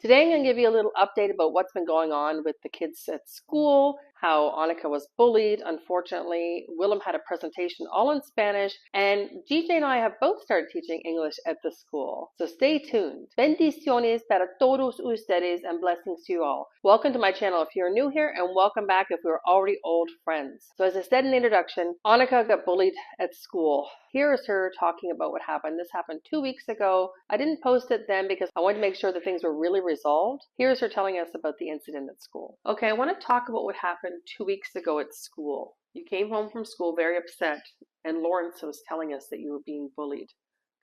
Today I'm going to give you a little update about what's been going on with the kids at school, how Annika was bullied. Unfortunately, Willem had a presentation all in Spanish, and GJ and I have both started teaching English at the school. So stay tuned. Bendiciones para todos ustedes and blessings to you all. Welcome to my channel if you're new here, and welcome back if we're already old friends. So as I said in the introduction, Annika got bullied at school. Here is her talking about what happened. This happened 2 weeks ago. I didn't post it then because I wanted to make sure that things were really resolved. Here's her telling us about the incident at school. Okay, I want to talk about what happened 2 weeks ago at school. You came home from school very upset, and Lawrence was telling us that you were being bullied.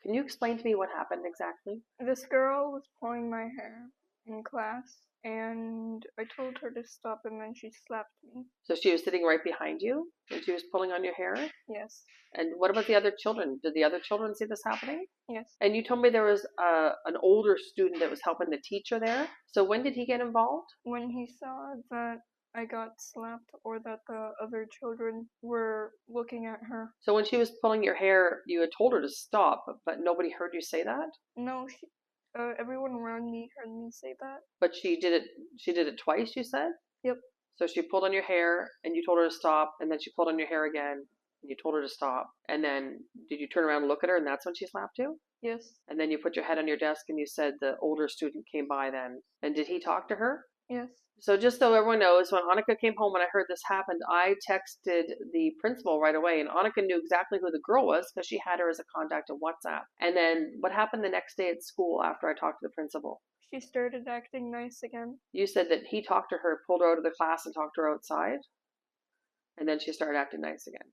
Can you explain to me what happened exactly? This girl was pulling my hair in class, and I told her to stop, and then she slapped me. So she was sitting right behind you, and she was pulling on your hair? Yes. And what about the other children? Did the other children see this happening? Yes. And you told me there was an older student that was helping the teacher there. So when did he get involved? When he saw that I got slapped or that the other children were looking at her. So when she was pulling your hair, you had told her to stop, but nobody heard you say that? No, everyone around me heard me say that. But she did it twice, you said? Yep. So she pulled on your hair and you told her to stop, and then she pulled on your hair again and you told her to stop. And then did you turn around and look at her and that's when she slapped you? Yes. And then you put your head on your desk and you said the older student came by then. And did he talk to her? Yes. So just so everyone knows, when Annika came home and I heard this happened, I texted the principal right away, and Annika knew exactly who the girl was because she had her as a contact on WhatsApp. And then what happened the next day at school after I talked to the principal? She started acting nice again. You said that he talked to her, pulled her out of the class and talked to her outside, and then she started acting nice again.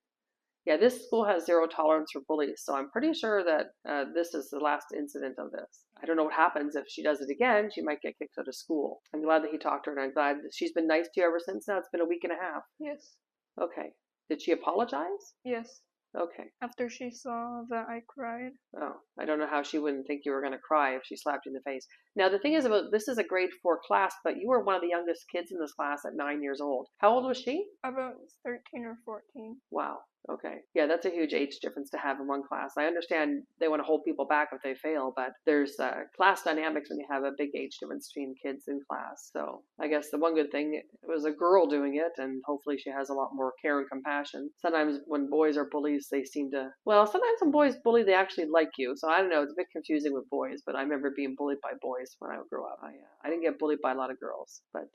Yeah, this school has zero tolerance for bullies, so I'm pretty sure that this is the last incident of this. I don't know what happens if she does it again. She might get kicked out of school. I'm glad that he talked to her, and I'm glad that she's been nice to you ever since now. It's been a week and a half. Yes. Okay. Did she apologize? Yes. Okay. After she saw that I cried. Oh, I don't know how she wouldn't think you were going to cry if she slapped you in the face. Now, the thing is about this is a grade 4 class, but you were one of the youngest kids in this class at 9 years old. How old was she? About 13 or 14. Wow. Okay. Yeah, that's a huge age difference to have in one class. I understand they want to hold people back if they fail, but there's class dynamics when you have a big age difference between kids in class. So I guess the one good thing, it was a girl doing it, and hopefully she has a lot more care and compassion. Sometimes when boys are bullies, they seem to, well, sometimes when boys bully, they actually like you. So I don't know, it's a bit confusing with boys, but I remember being bullied by boys when I grew up. I didn't get bullied by a lot of girls, but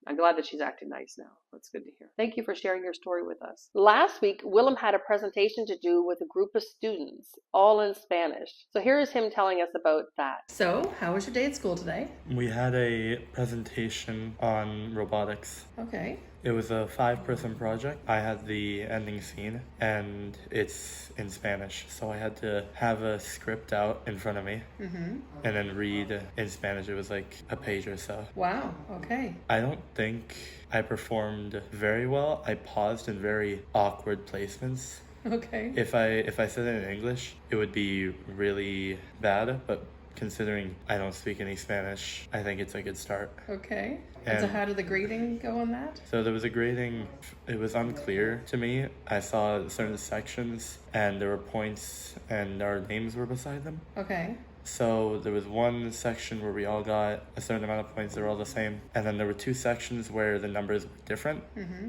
I'm glad that she's acting nice now. That's good to hear. Thank you for sharing your story with us. Last week, Willem had a presentation to do with a group of students, all in Spanish. So here is him telling us about that. So, how was your day at school today? We had a presentation on robotics. Okay. It was a 5-person project. I had the ending scene, and it's in Spanish. So I had to have a script out in front of me and then read in Spanish. It was like a page or so. Wow, okay. I don't think I performed very well. I paused in very awkward placements. Okay. If I said it in English, it would be really bad, but considering I don't speak any Spanish, I think it's a good start. Okay. And so how did the grading go on that? So there was a grading, it was unclear to me. I saw certain sections and there were points and our names were beside them. Okay. So there was one section where we all got a certain amount of points, they were all the same. And then there were 2 sections where the numbers were different.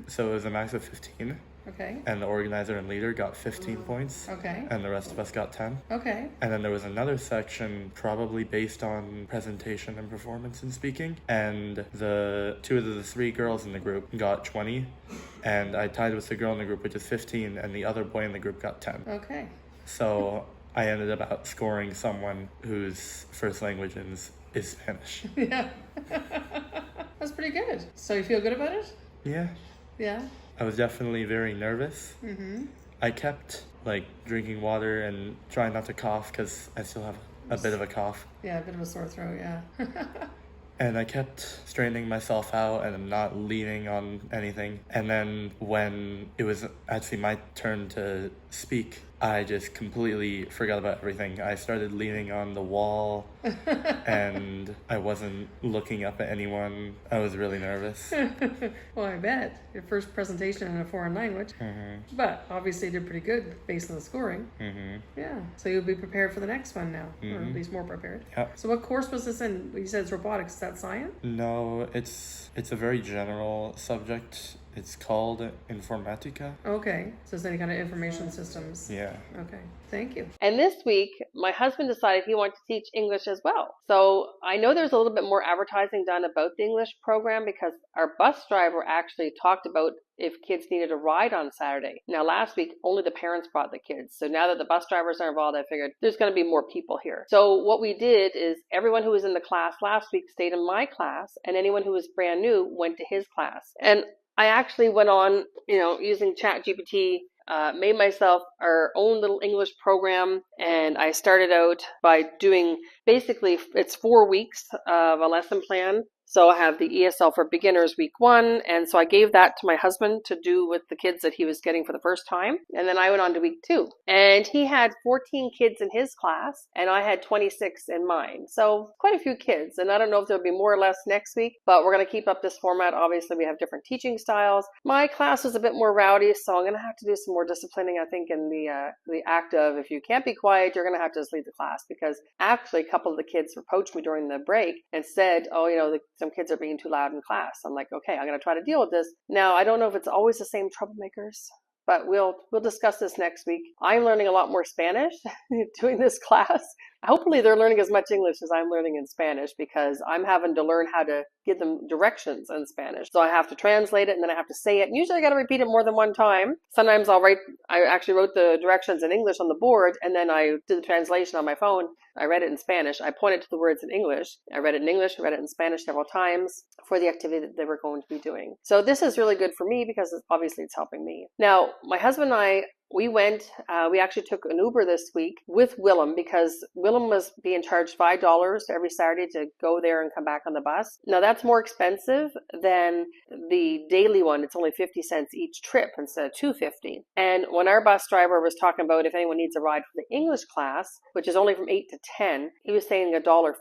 So it was a max of 15. Okay. And the organizer and leader got 15 points. Okay. And the rest of us got 10. Okay. And then there was another section probably based on presentation and performance and speaking. And the 2 of the 3 girls in the group got 20. And I tied with the girl in the group, which is 15, and the other boy in the group got 10. Okay. So I ended up outscoring someone whose first language is Spanish. Yeah. That's pretty good. So you feel good about it? Yeah. Yeah. I was definitely very nervous. I kept drinking water and trying not to cough because I still have a bit of a cough. Yeah, a bit of a sore throat, yeah. And I kept straightening myself out and not leaning on anything. And then when it was actually my turn to speak, I just completely forgot about everything. I started leaning on the wall and I wasn't looking up at anyone. I was really nervous. Well, I bet. Your first presentation in a foreign language. But obviously you did pretty good based on the scoring. Yeah. So you'll be prepared for the next one now, or at least more prepared. Yep. So what course was this in? You said it's robotics. Is that science? No, it's a very general subject. It's called Informatica. Okay. So it's any kind of information systems. Yeah. Okay. Thank you. And this week, my husband decided he wanted to teach English as well. So I know there's a little bit more advertising done about the English program because our bus driver actually talked about if kids needed a ride on Saturday. Now, last week, only the parents brought the kids. So now that the bus drivers are involved, I figured there's going to be more people here. So what we did is everyone who was in the class last week stayed in my class, and anyone who was brand new went to his class. And I actually went on, using ChatGPT, made myself our own little English program, and I started out by doing, basically, it's 4 weeks of a lesson plan. So I have the ESL for beginners week 1. And so I gave that to my husband to do with the kids that he was getting for the first time. And then I went on to week 2. And he had 14 kids in his class and I had 26 in mine. So quite a few kids. And I don't know if there'll be more or less next week, but we're going to keep up this format. Obviously, we have different teaching styles. My class was a bit more rowdy, so I'm going to have to do some more disciplining, I think, in the act of if you can't be quiet, you're going to have to just leave the class. Because actually, a couple of the kids approached me during the break and said, some kids are being too loud in class. I'm like, okay, I'm going to try to deal with this. Now, I don't know if it's always the same troublemakers, but we'll discuss this next week. I'm learning a lot more Spanish doing this class. Hopefully they're learning as much English as I'm learning in Spanish because I'm having to learn how to give them directions in Spanish. So I have to translate it and then I have to say it. And usually I got to repeat it more than one time. Sometimes I actually wrote the directions in English on the board and then I did the translation on my phone. I read it in Spanish. I pointed to the words in English. I read it in English. I read it in Spanish several times for the activity that they were going to be doing. So this is really good for me because obviously it's helping me. Now, my husband and I, we actually took an Uber this week with Willem because Willem was being charged $5 every Saturday to go there and come back on the bus. Now that's more expensive than the daily one. It's only 50 cents each trip instead of $2.50. And when our bus driver was talking about if anyone needs a ride for the English class, which is only from 8 to 10, he was saying $1.50.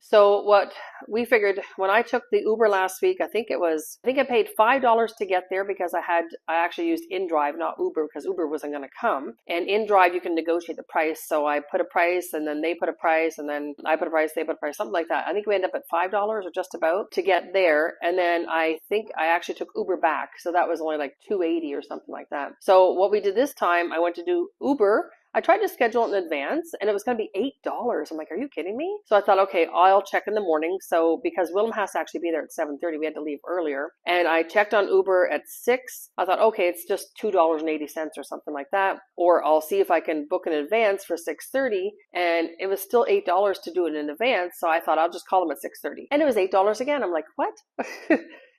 So what we figured when I took the Uber last week, I think I paid $5 to get there because I actually used InDrive, not Uber, because Uber wasn't going to come. And InDrive, you can negotiate the price. So I put a price and then they put a price and then I put a price, they put a price, something like that. I think we ended up at $5 or just about to get there. And then I think I actually took Uber back. So that was only like $2.80 or something like that. So what we did this time, I went to do Uber. I tried to schedule it in advance and it was going to be $8. I'm like, are you kidding me? So I thought, okay, I'll check in the morning. So because Willem has to actually be there at 7:30, we had to leave earlier. And I checked on Uber at 6. I thought, okay, it's just $2.80 or something like that. Or I'll see if I can book in advance for 6:30. And it was still $8 to do it in advance. So I thought I'll just call them at 6:30. And it was $8 again. I'm like, what?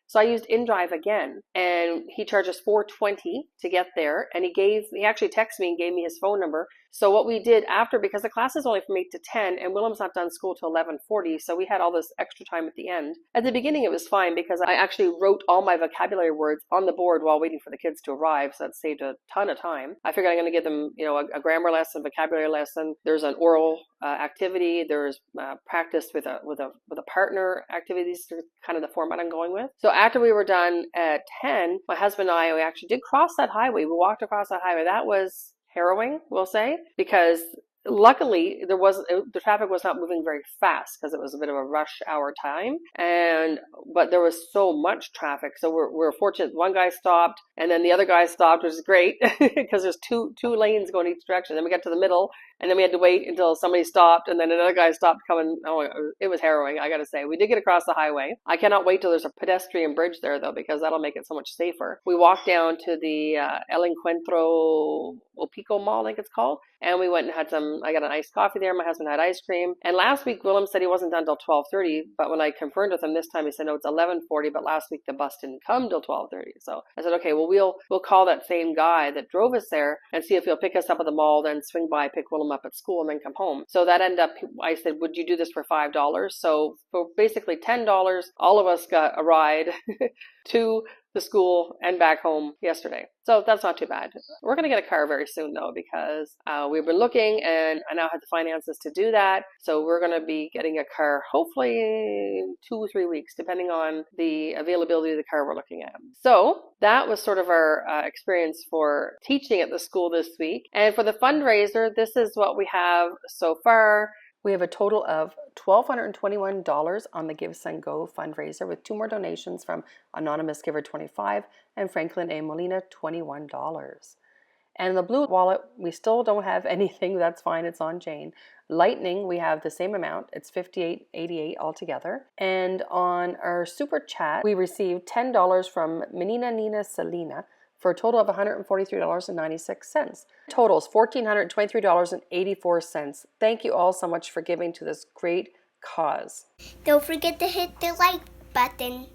So I used InDrive again, and he charges $4.20 to get there. And he actually texted me and gave me his phone number. So what we did after, because the class is only from 8 to 10, and Willem's not done school till 11:40, so we had all this extra time at the end. At the beginning, it was fine because I actually wrote all my vocabulary words on the board while waiting for the kids to arrive, so that saved a ton of time. I figured I'm going to give them, a grammar lesson, vocabulary lesson. There's an oral activity. There's practice with a partner activities. Kind of the format I'm going with. So after we were done at 10, my husband and I, we actually did cross that highway. We walked across that highway. That was harrowing, we'll say, because luckily the traffic was not moving very fast because it was a bit of a rush hour time, but there was so much traffic. So we're fortunate. One guy stopped and then the other guy stopped, which is great because there's two lanes going each direction. Then we got to the middle and then we had to wait until somebody stopped and then another guy stopped coming. Oh, it was harrowing, I gotta say. We did get across the highway. I cannot wait till there's a pedestrian bridge there though, because that'll make it so much safer. We walked down to the El Encuentro Opico Mall, I think it's called, and we went and had I got an iced coffee there. My husband had ice cream. And last week, Willem said he wasn't done till 12:30. But when I confirmed with him this time, he said, no, it's 11:40. But last week, the bus didn't come till 12:30. So I said, okay, well, we'll call that same guy that drove us there and see if he'll pick us up at the mall, then swing by, pick Willem up at school, and then come home. So that ended up, I said, would you do this for $5? So for basically $10, all of us got a ride to the school and back home yesterday. So that's not too bad. We're going to get a car very soon though, because we've been looking and I now have the finances to do that. So we're going to be getting a car hopefully in 2 or 3 weeks, depending on the availability of the car we're looking at. So that was sort of our experience for teaching at the school this week. And for the fundraiser, this is what we have so far. We have a total of $1,221 on the Give Send Go fundraiser, with 2 more donations from Anonymous Giver 25 and Franklin A. Molina $21. And the Blue Wallet, we still don't have anything. That's fine. It's on Jane. Lightning, we have the same amount. It's $58.88 altogether. And on our Super Chat, we received $10 from Menina Nina Selena for a total of $143.96. Totals $1,423.84. Thank you all so much for giving to this great cause. Don't forget to hit the like button.